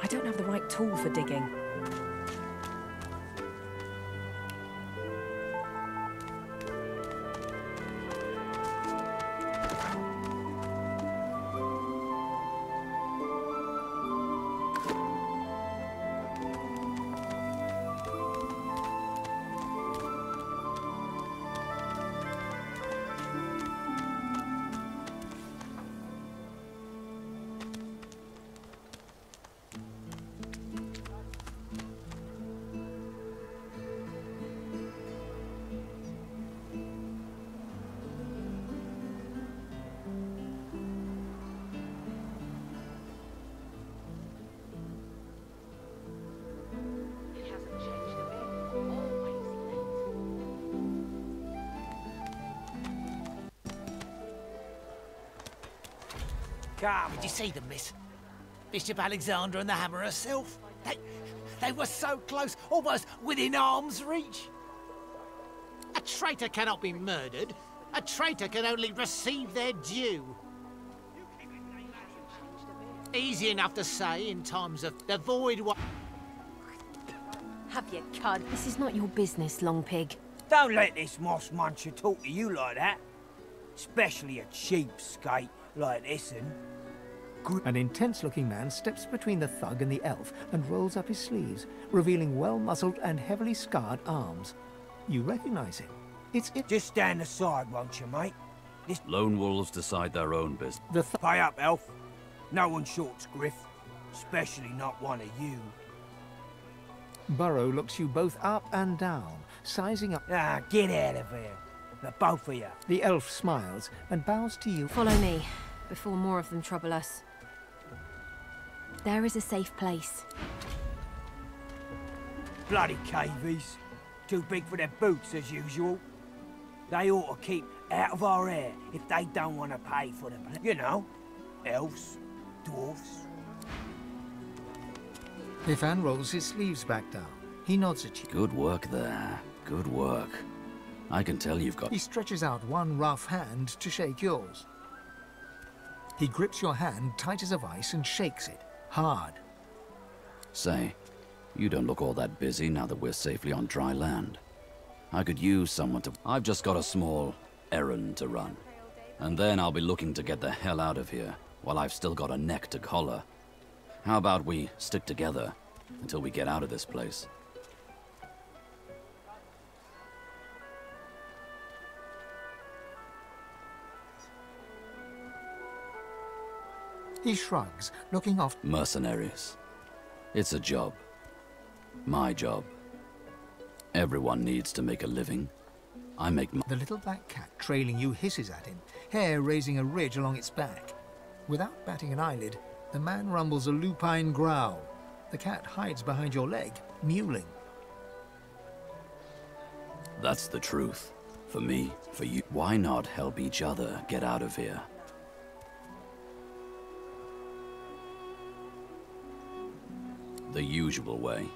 I don't have the right tool for digging. Did you see them, miss? Bishop Alexander and the Hammer herself. They were so close, almost within arm's reach. A traitor cannot be murdered. A traitor can only receive their due. Easy enough to say in times of the void. Have you cud? This is not your business, long pig. Don't let this moss muncher talk to you like that. Especially a cheapskate like this one. An intense-looking man steps between the thug and the elf and rolls up his sleeves, revealing well-muscled and heavily scarred arms. You recognize him. It's it. Just stand aside, won't you, mate? This Lone wolves decide their own business. Pay up, elf. No one shorts Griff, especially not one of you. Burrow looks you both up and down, sizing up. Ah, get out of here. The both of you. The elf smiles and bows to you. Follow me, before more of them trouble us. There is a safe place. Bloody cavies. Too big for their boots, as usual. They ought to keep out of our hair if they don't want to pay for them. You know, elves, dwarves. Ifan rolls his sleeves back down. He nods at you. Good work there. Good work. I can tell you've got... He stretches out one rough hand to shake yours. He grips your hand tight as a vice and shakes it, hard. Say, you don't look all that busy now that we're safely on dry land. I could use someone to... I've just got a small errand to run. And then I'll be looking to get the hell out of here, while I've still got a neck to collar. How about we stick together until we get out of this place? He shrugs, looking off. Mercenaries. It's a job. My job. Everyone needs to make a living. I make my... The little black cat trailing you hisses at him, hair raising a ridge along its back. Without batting an eyelid, the man rumbles a lupine growl. The cat hides behind your leg, mewling. That's the truth. For me, for you. Why not help each other get out of here? The usual way.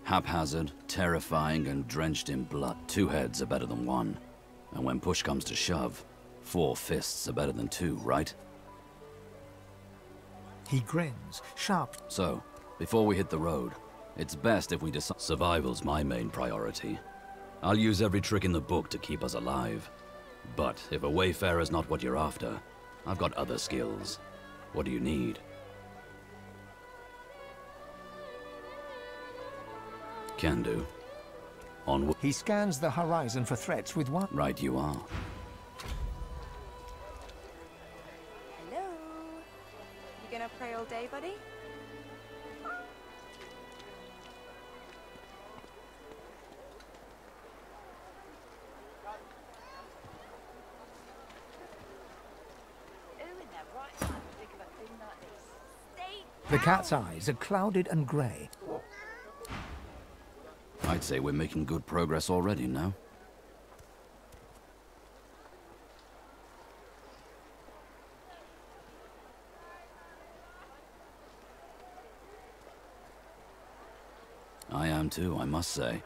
Haphazard, terrifying, and drenched in blood. 2 heads are better than 1. And when push comes to shove, 4 fists are better than 2, right? He grins, sharp. So, before we hit the road, it's best if we decide... Survival's my main priority. I'll use every trick in the book to keep us alive. But if a wayfarer's not what you're after, I've got other skills. What do you need? Can do. Onward. He scans the horizon for threats with one. Right you are. Hello? You gonna pray all day, buddy? The cat's eyes are clouded and grey. I'd say we're making good progress already, no? I am too, I must say.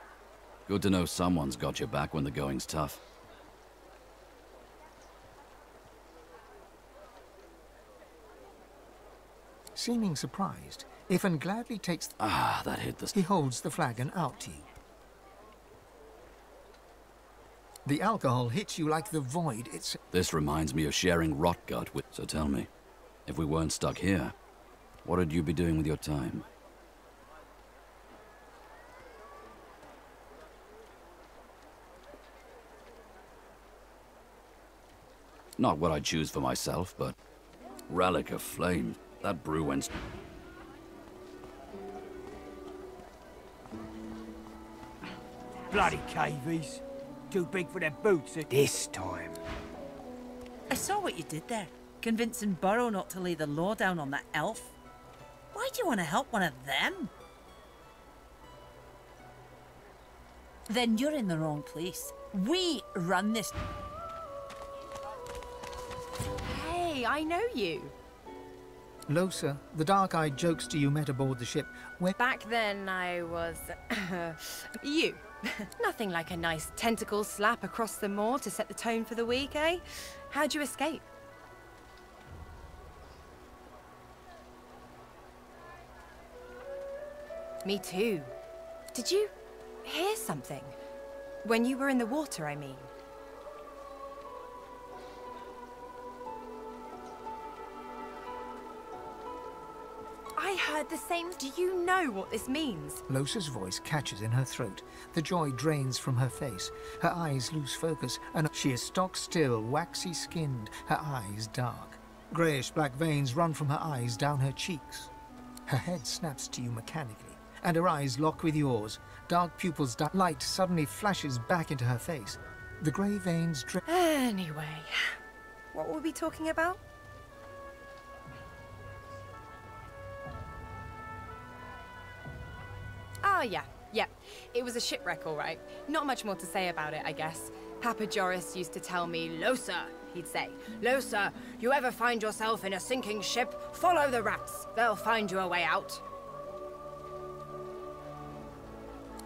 Good to know someone's got your back when the going's tough. Seeming surprised, Ifan gladly takes... Ah, that hit the... He holds the flagon out to you. The alcohol hits you like the void it's... This reminds me of sharing rotgut with... So tell me, if we weren't stuck here, what would you be doing with your time? Not what I'd choose for myself, but... Relic of Flame. That brew went... Bloody cavies. Too big for their boots at this time. I saw what you did there, convincing Burrow not to lay the law down on that elf. Why do you want to help one of them? Then you're in the wrong place. We run this... Hey, I know you. Losa, the dark-eyed jokester you met aboard the ship, where... Back then, I was... you. Nothing like a nice tentacle slap across the moor to set the tone for the week, eh? How'd you escape? Me too. Did you hear something? When you were in the water, I mean. I heard the same. Do you know what this means? Losa's voice catches in her throat. The joy drains from her face. Her eyes lose focus, and she is stock still, waxy skinned, her eyes dark. Greyish black veins run from her eyes down her cheeks. Her head snaps to you mechanically, and her eyes lock with yours. Dark pupils, light suddenly flashes back into her face. The grey veins drip. Anyway, what were we talking about? Ah, yeah. It was a shipwreck, all right. Not much more to say about it, I guess. Papa Joris used to tell me, Losa, he'd say, Losa, you ever find yourself in a sinking ship, follow the rats. They'll find you a way out.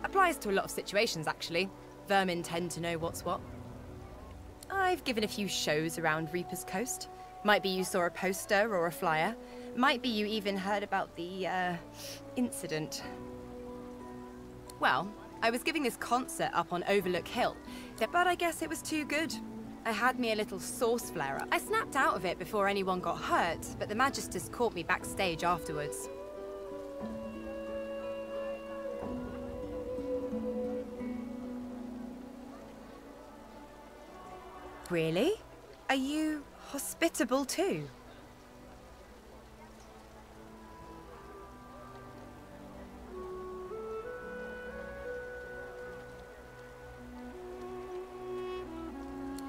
Applies to a lot of situations, actually. Vermin tend to know what's what. I've given a few shows around Reaper's Coast. Might be you saw a poster or a flyer. Might be you even heard about the, incident. Well, I was giving this concert up on Overlook Hill, but I guess it was too good. I had me a little sauce flare-up. I snapped out of it before anyone got hurt, but the Magisters caught me backstage afterwards. Really? Are you hospitable too?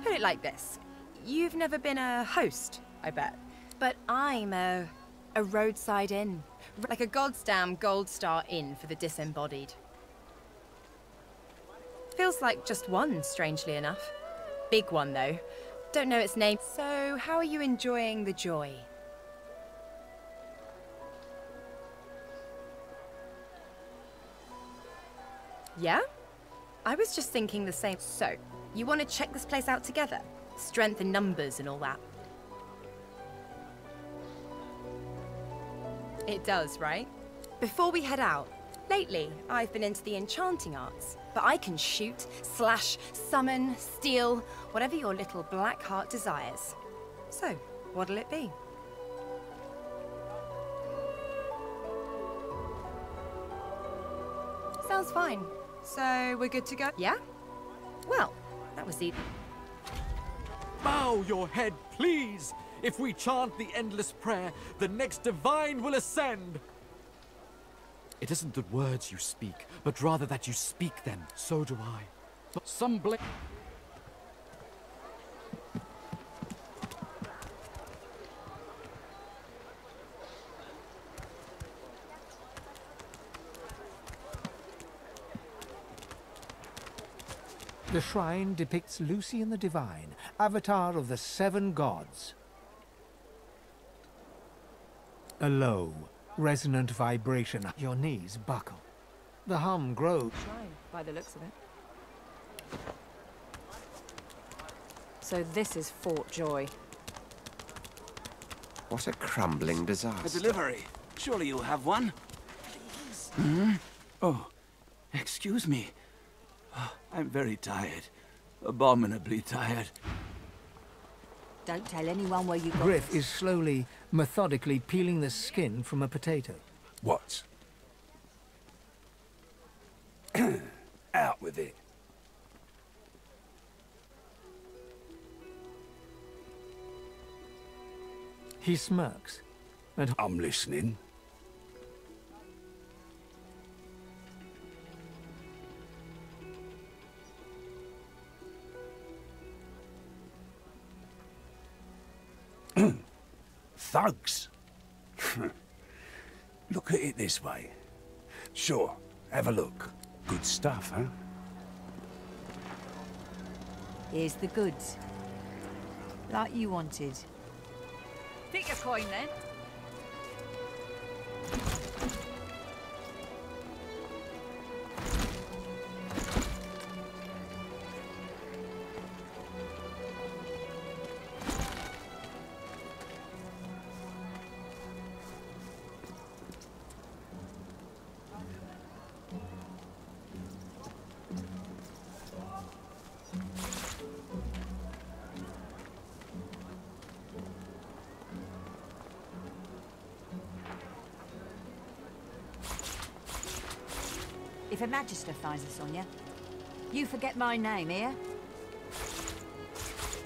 Put it like this. You've never been a host, I bet. But I'm a roadside inn. Like a goddamn gold star inn for the disembodied. Feels like just one, strangely enough. Big one, though. Don't know its name. So, how are you enjoying the joy? Yeah? I was just thinking the same. So, you want to check this place out together? Strength in numbers and all that. It does, right? Before we head out, lately I've been into the enchanting arts, but I can shoot, slash, summon, steal, whatever your little black heart desires. So, what'll it be? Sounds fine. So, we're good to go? Yeah? Well, that was easy. Bow your head, please! If we chant the endless prayer, the next divine will ascend! It isn't the words you speak, but rather that you speak them. So do I. But some blame... The shrine depicts Lucian the Divine, avatar of the 7 gods. A low, resonant vibration. Your knees buckle. The hum grows. Shrine, by the looks of it. So this is Fort Joy. What a crumbling disaster. A delivery. Surely you'll have one. Please. Hmm? Oh, excuse me. Oh, I'm very tired. Abominably tired. Don't tell anyone where you got Griff is slowly, methodically peeling the skin from a potato. What? Out with it. He smirks. And I'm listening. Thugs. Look at it this way. Sure, have a look. Good stuff, huh? Here's the goods. Like you wanted. Take your coin then. if a magister finds us on you forget my name, here?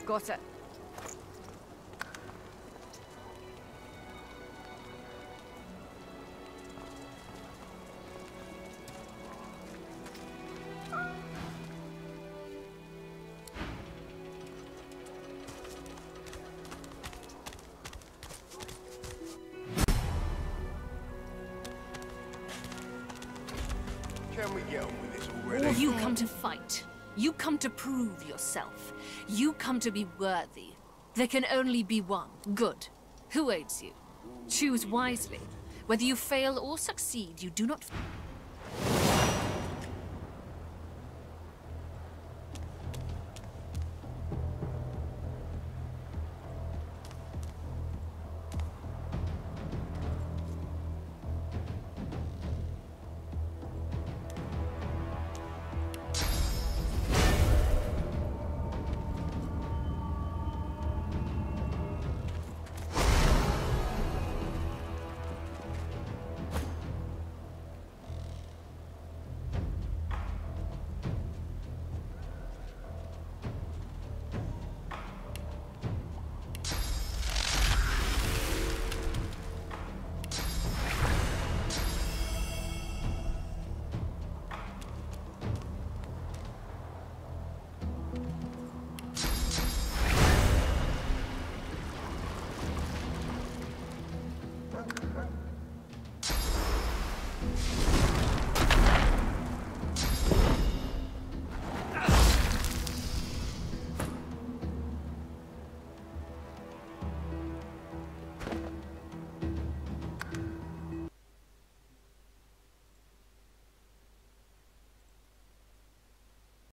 Got it. Can we get on with this already? You come to fight. You come to prove yourself. You come to be worthy. There can only be one. Good. Who aids you? Choose wisely. Whether you fail or succeed, you do not...